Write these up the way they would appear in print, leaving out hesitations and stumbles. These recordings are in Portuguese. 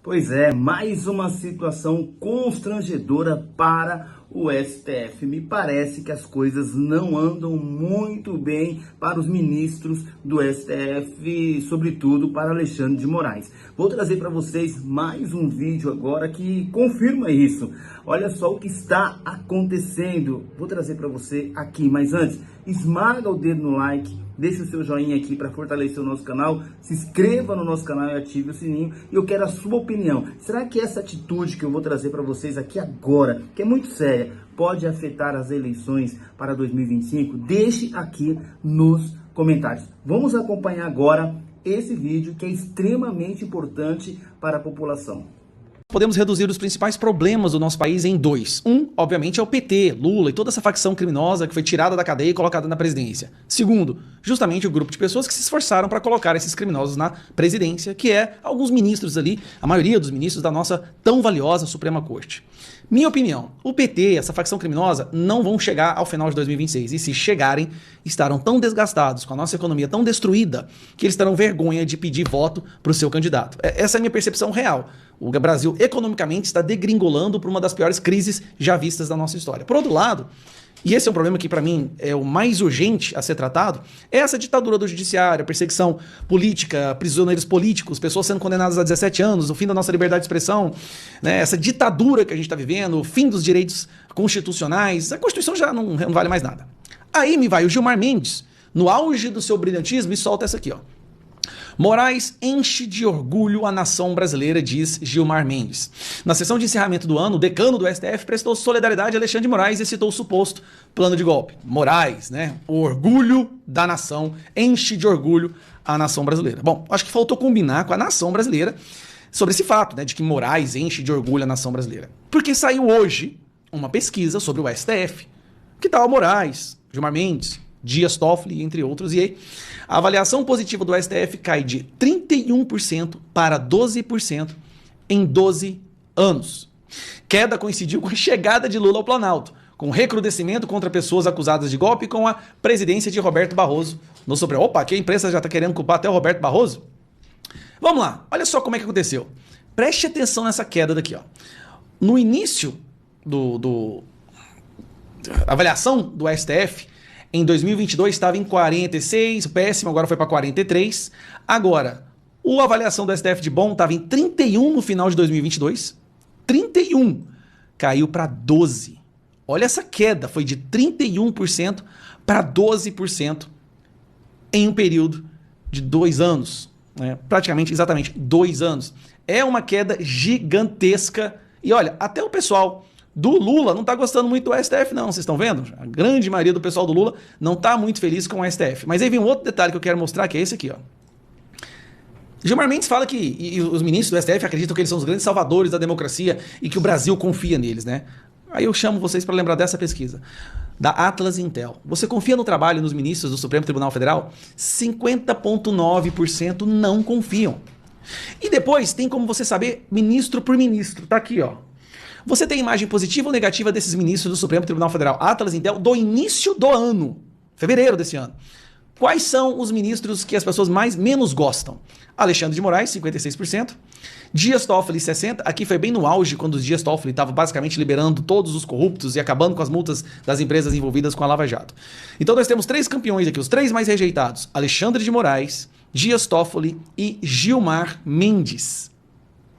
Pois é, mais uma situação constrangedora para o STF. Me parece que as coisas não andam muito bem para os ministros do STF, sobretudo para Alexandre de Moraes. Vou trazer para vocês mais um vídeo agora que confirma isso. Olha só o que está acontecendo. Vou trazer para você aqui, mas antes, esmaga o dedo no like, deixa o seu joinha aqui para fortalecer o nosso canal, se inscreva no nosso canal e ative o sininho. E eu quero a sua opinião. Será que essa atitude que eu vou trazer para vocês aqui agora, que é muito séria, pode afetar as eleições para 2025? Deixe aqui nos comentários. Vamos acompanhar agora esse vídeo que é extremamente importante para a população. Podemos reduzir os principais problemas do nosso país em dois. Um, obviamente, é o PT, Lula e toda essa facção criminosa que foi tirada da cadeia e colocada na presidência. Segundo, justamente o grupo de pessoas que se esforçaram para colocar esses criminosos na presidência, que é alguns ministros ali, a maioria dos ministros da nossa tão valiosa Suprema Corte. Minha opinião, o PT, essa facção criminosa, não vão chegar ao final de 2026. E se chegarem, estarão tão desgastados, com a nossa economia tão destruída, que eles terão vergonha de pedir voto para o seu candidato. Essa é a minha percepção real. O Brasil, economicamente, está degringolando por uma das piores crises já vistas da nossa história. Por outro lado, e esse é um problema que, para mim, é o mais urgente a ser tratado, é essa ditadura do judiciário, a perseguição política, prisioneiros políticos, pessoas sendo condenadas a 17 anos, o fim da nossa liberdade de expressão, né, essa ditadura que a gente está vivendo, o fim dos direitos constitucionais. A Constituição já não vale mais nada. Aí me vai o Gilmar Mendes, no auge do seu brilhantismo, e solta essa aqui, ó. Moraes enche de orgulho a nação brasileira, diz Gilmar Mendes. Na sessão de encerramento do ano, o decano do STF prestou solidariedade a Alexandre de Moraes e citou o suposto plano de golpe. Moraes, né? O orgulho da nação, enche de orgulho a nação brasileira. Bom, acho que faltou combinar com a nação brasileira sobre esse fato, né? De que Moraes enche de orgulho a nação brasileira. Porque saiu hoje uma pesquisa sobre o STF. Que tal Moraes, Gilmar Mendes, Dias Toffoli, entre outros, e aí a avaliação positiva do STF cai de 31% para 12% em 12 anos. Queda coincidiu com a chegada de Lula ao Planalto, com recrudescimento contra pessoas acusadas de golpe e com a presidência de Roberto Barroso no Supremo. Opa, aqui a imprensa já está querendo culpar até o Roberto Barroso? Vamos lá, olha só como é que aconteceu. Preste atenção nessa queda daqui, ó. No início a avaliação do STF, em 2022 estava em 46, péssimo, agora foi para 43. Agora, a avaliação do STF de bom estava em 31 no final de 2022. 31 caiu para 12. Olha essa queda, foi de 31% para 12% em um período de 2 anos. Né? Praticamente, exatamente 2 anos. É uma queda gigantesca. E olha, até o pessoal do Lula não está gostando muito do STF, não. Vocês estão vendo? A grande maioria do pessoal do Lula não está muito feliz com o STF. Mas aí vem um outro detalhe que eu quero mostrar, que é esse aqui, ó. Gilmar Mendes fala que e os ministros do STF acreditam que eles são os grandes salvadores da democracia e que o Brasil confia neles, né? Aí eu chamo vocês para lembrar dessa pesquisa, da Atlas Intel. Você confia no trabalho dos ministros do Supremo Tribunal Federal? 50,9% não confiam. E depois tem como você saber ministro por ministro. Tá aqui, ó. Você tem imagem positiva ou negativa desses ministros do Supremo Tribunal Federal? Atlas Intel, do início do ano, fevereiro desse ano. Quais são os ministros que as pessoas menos gostam? Alexandre de Moraes, 56%. Dias Toffoli, 60%. Aqui foi bem no auge, quando o Dias Toffoli estava basicamente liberando todos os corruptos e acabando com as multas das empresas envolvidas com a Lava Jato. Então nós temos 3 campeões aqui, os 3 mais rejeitados. Alexandre de Moraes, Dias Toffoli e Gilmar Mendes.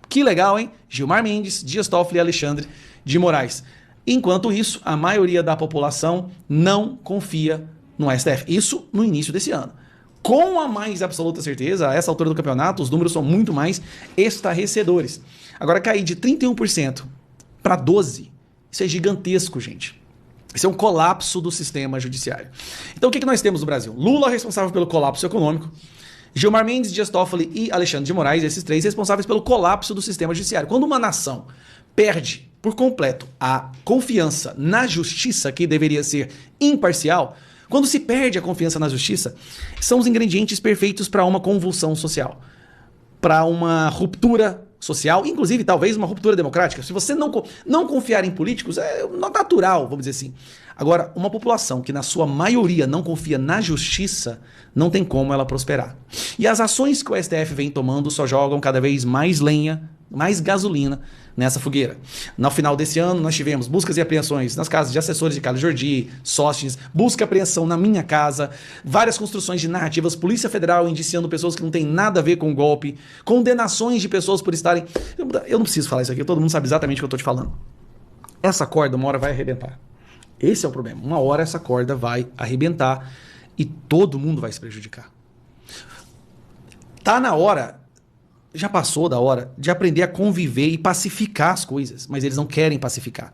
Que legal, hein? Gilmar Mendes, Dias Toffoli e Alexandre de Moraes. Enquanto isso, a maioria da população não confia no STF. Isso no início desse ano. Com a mais absoluta certeza, a essa altura do campeonato, os números são muito mais estarrecedores. Agora, cair de 31% para 12%, isso é gigantesco, gente. Isso é um colapso do sistema judiciário. Então, o que nós temos no Brasil? Lula responsável pelo colapso econômico. Gilmar Mendes, Dias Toffoli e Alexandre de Moraes, esses 3 responsáveis pelo colapso do sistema judiciário. Quando uma nação perde por completo a confiança na justiça, que deveria ser imparcial, quando se perde a confiança na justiça, são os ingredientes perfeitos para uma convulsão social, para uma ruptura social, inclusive talvez uma ruptura democrática. Se você não confiar em políticos, é natural, vamos dizer assim. Agora, uma população que na sua maioria não confia na justiça, não tem como ela prosperar. E as ações que o STF vem tomando só jogam cada vez mais lenha mais gasolina nessa fogueira. No final desse ano, nós tivemos buscas e apreensões nas casas de assessores de Carlos Jordi, Sóstenes, busca e apreensão na minha casa, várias construções de narrativas, Polícia Federal indiciando pessoas que não têm nada a ver com o golpe, condenações de pessoas por estarem... Eu não preciso falar isso aqui, todo mundo sabe exatamente o que eu estou te falando. Essa corda uma hora vai arrebentar. Esse é o problema. Uma hora essa corda vai arrebentar e todo mundo vai se prejudicar. Tá na hora, já passou da hora, de aprender a conviver e pacificar as coisas. Mas eles não querem pacificar.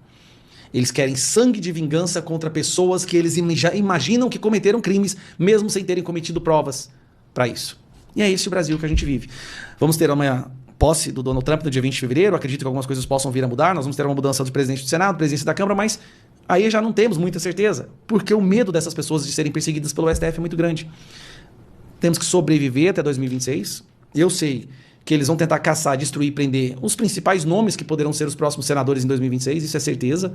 Eles querem sangue de vingança contra pessoas que eles já imaginam que cometeram crimes, mesmo sem terem cometido provas para isso. E é esse o Brasil que a gente vive. Vamos ter amanhã posse do Donald Trump no dia 20 de fevereiro. Acredito que algumas coisas possam vir a mudar. Nós vamos ter uma mudança do presidente do Senado, presidência da Câmara, mas aí já não temos muita certeza. Porque o medo dessas pessoas de serem perseguidas pelo STF é muito grande. Temos que sobreviver até 2026. Eu sei que eles vão tentar caçar, destruir, prender os principais nomes que poderão ser os próximos senadores em 2026, isso é certeza.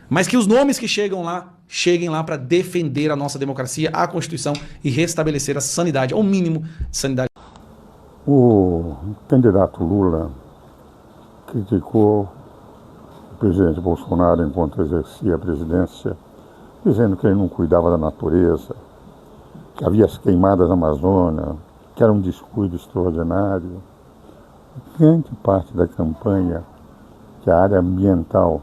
Mas que os nomes que cheguem lá para defender a nossa democracia, a Constituição e restabelecer a sanidade, ao mínimo de sanidade. O candidato Lula criticou o presidente Bolsonaro enquanto exercia a presidência, dizendo que ele não cuidava da natureza, que havia as queimadas na Amazônia, que era um descuido extraordinário. Grande parte da campanha que a área ambiental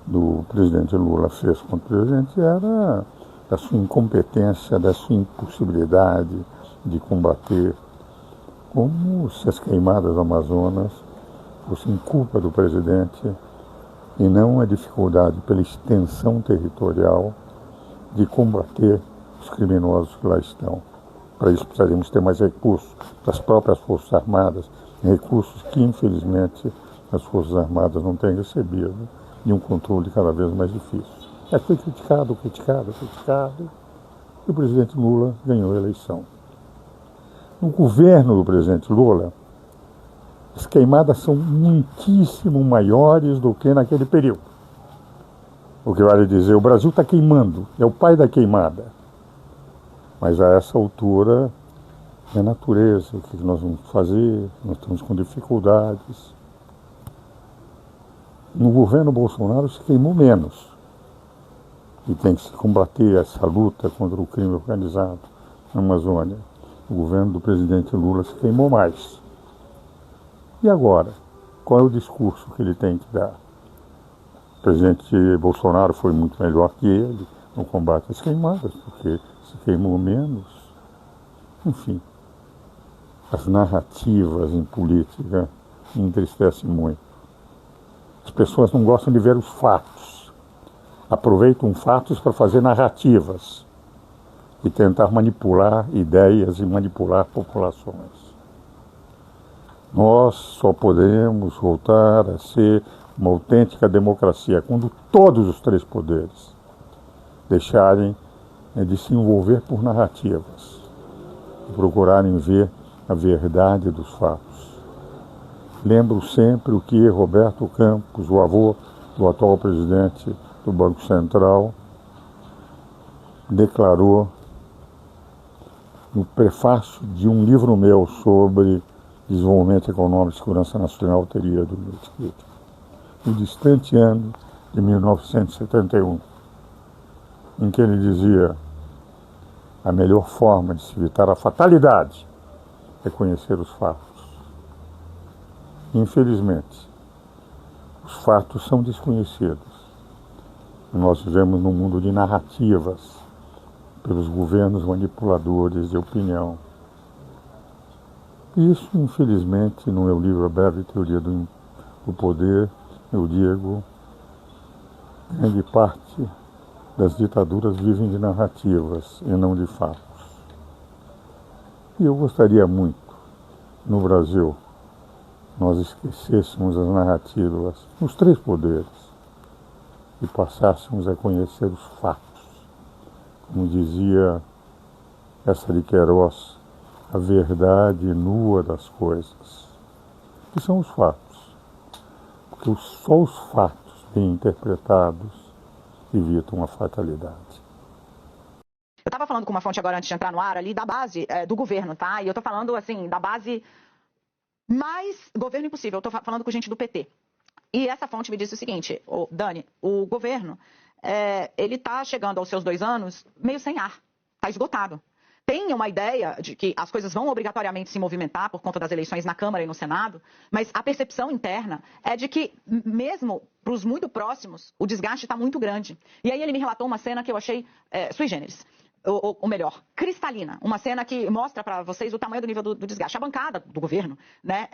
do presidente Lula fez contra o presidente era da sua incompetência, da sua impossibilidade de combater, como se as queimadas do Amazonas fossem culpa do presidente e não a dificuldade pela extensão territorial de combater os criminosos que lá estão. Para isso precisaríamos ter mais recursos das próprias Forças Armadas, recursos que, infelizmente, as Forças Armadas não têm recebido, e um controle cada vez mais difícil. Foi criticado, e o presidente Lula ganhou a eleição. No governo do presidente Lula, as queimadas são muitíssimo maiores do que naquele período. O que vale dizer, o Brasil está queimando, é o pai da queimada. Mas a essa altura é a natureza, o que nós vamos fazer, nós estamos com dificuldades. No governo Bolsonaro se queimou menos. E tem que se combater essa luta contra o crime organizado na Amazônia. O governo do presidente Lula se queimou mais. E agora? Qual é o discurso que ele tem que dar? O presidente Bolsonaro foi muito melhor que ele no combate às queimadas, porque se queimou menos. Enfim, as narrativas em política me entristecem muito. As pessoas não gostam de ver os fatos. Aproveitam fatos para fazer narrativas e tentar manipular ideias e manipular populações. Nós só podemos voltar a ser uma autêntica democracia quando todos os três poderes deixarem de se envolver por narrativas e procurarem ver a verdade dos fatos. Lembro sempre o que Roberto Campos, o avô do atual presidente do Banco Central, declarou no prefácio de um livro meu sobre desenvolvimento econômico e segurança nacional, teoria do escrito, no distante ano de 1971, em que ele dizia: a melhor forma de se evitar a fatalidade é conhecer os fatos. Infelizmente, os fatos são desconhecidos. Nós vivemos num mundo de narrativas pelos governos manipuladores de opinião. Isso, infelizmente, no meu livro A Breve Teoria do Poder, eu digo, grande parte das ditaduras vivem de narrativas e não de fatos. E eu gostaria muito, no Brasil, nós esquecêssemos as narrativas nos três poderes e passássemos a conhecer os fatos. Como dizia essa de Queiroz, a verdade nua das coisas, que são os fatos. Porque só os fatos bem interpretados evitam a fatalidade. Eu estava falando com uma fonte agora antes de entrar no ar ali da base do governo, tá? E eu estou falando assim da base Mas, governo impossível, eu estou falando com gente do PT. E essa fonte me disse o seguinte, Dani, o governo, ele está chegando aos seus 2 anos meio sem ar, está esgotado. Tem uma ideia de que as coisas vão obrigatoriamente se movimentar por conta das eleições na Câmara e no Senado, mas a percepção interna é de que, mesmo para os muito próximos, o desgaste está muito grande. E aí ele me relatou uma cena que eu achei sui generis. Ou melhor, cristalina. Uma cena que mostra para vocês o tamanho do nível do desgaste. A bancada do governo, né,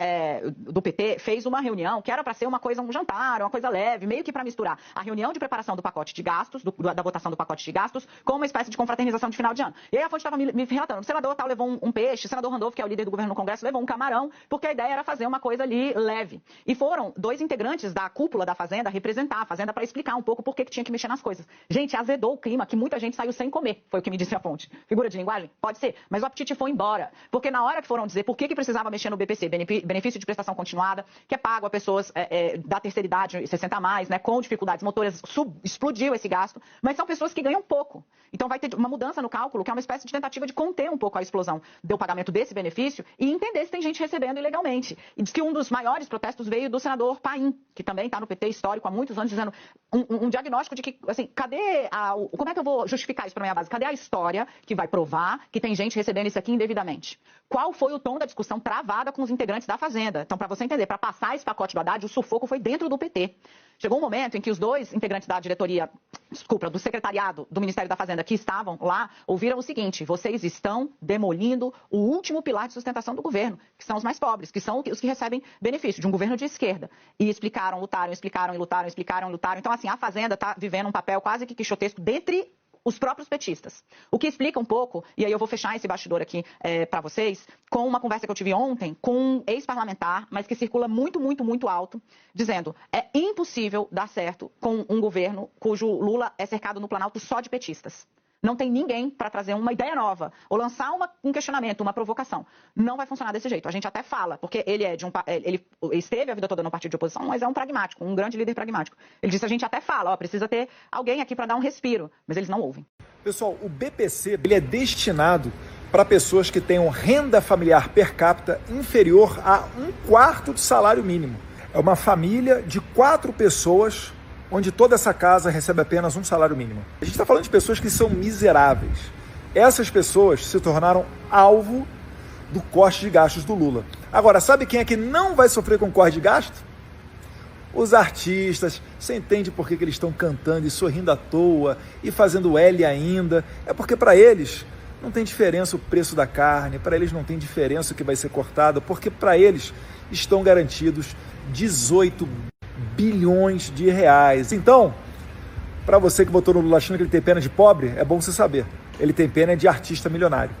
do PT, fez uma reunião que era para ser uma coisa, um jantar, uma coisa leve, meio que para misturar a reunião de preparação do pacote de gastos, da votação do pacote de gastos, com uma espécie de confraternização de final de ano. E aí a fonte estava me relatando, o senador tal levou um peixe, o senador Randolph, que é o líder do governo no Congresso, levou um camarão, porque a ideia era fazer uma coisa ali leve. E foram 2 integrantes da cúpula da Fazenda representar a Fazenda para explicar um pouco por que tinha que mexer nas coisas. Gente, azedou o clima, que muita gente saiu sem comer, foi o que me disse a fonte. Figura de linguagem? Pode ser, mas o apetite foi embora. Porque na hora que foram dizer por que precisava mexer no BPC, benefício de prestação continuada, que é pago a pessoas da terceira idade, 60 a mais, né, com dificuldades motoras, explodiu esse gasto, mas são pessoas que ganham pouco. Então vai ter uma mudança no cálculo, que é uma espécie de tentativa de conter um pouco a explosão do pagamento desse benefício e entender se tem gente recebendo ilegalmente. E diz que um dos maiores protestos veio do senador Paim, que também está no PT histórico há muitos anos, dizendo um diagnóstico de que, assim, como é que eu vou justificar isso para minha base? Cadê a história que vai provar que tem gente recebendo isso aqui indevidamente? Qual foi o tom da discussão travada com os integrantes da Fazenda? Então, para você entender, para passar esse pacote do Haddad, o sufoco foi dentro do PT. Chegou um momento em que os 2 integrantes da diretoria, do secretariado do Ministério da Fazenda que estavam lá, ouviram o seguinte: vocês estão demolindo o último pilar de sustentação do governo, que são os mais pobres, que são os que recebem benefício de um governo de esquerda. E explicaram, lutaram, explicaram e lutaram, explicaram e lutaram. Então, assim, a Fazenda está vivendo um papel quase que quixotesco dentre os próprios petistas. O que explica um pouco, e aí eu vou fechar esse bastidor aqui para vocês, com uma conversa que eu tive ontem com um ex-parlamentar, mas que circula muito, muito, muito alto, dizendo: é impossível dar certo com um governo cujo Lula é cercado no Planalto só de petistas. Não tem ninguém para trazer uma ideia nova ou lançar um questionamento, uma provocação. Não vai funcionar desse jeito. A gente até fala, porque ele esteve a vida toda no partido de oposição, mas é um pragmático, um grande líder pragmático. Ele disse: a gente até fala, precisa ter alguém aqui para dar um respiro, mas eles não ouvem. Pessoal, o BPC ele é destinado para pessoas que tenham renda familiar per capita inferior a 1/4 do salário mínimo. É uma família de 4 pessoas, onde toda essa casa recebe apenas um salário mínimo. A gente está falando de pessoas que são miseráveis. Essas pessoas se tornaram alvo do corte de gastos do Lula. Agora, sabe quem é que não vai sofrer com corte de gasto? Os artistas. Você entende por que eles estão cantando e sorrindo à toa e fazendo L ainda? É porque para eles não tem diferença o preço da carne, para eles não tem diferença o que vai ser cortado, porque para eles estão garantidos 18 bilhões de reais. Então, para você que votou no Lula achando que ele tem pena de pobre, é bom você saber. Ele tem pena de artista milionário.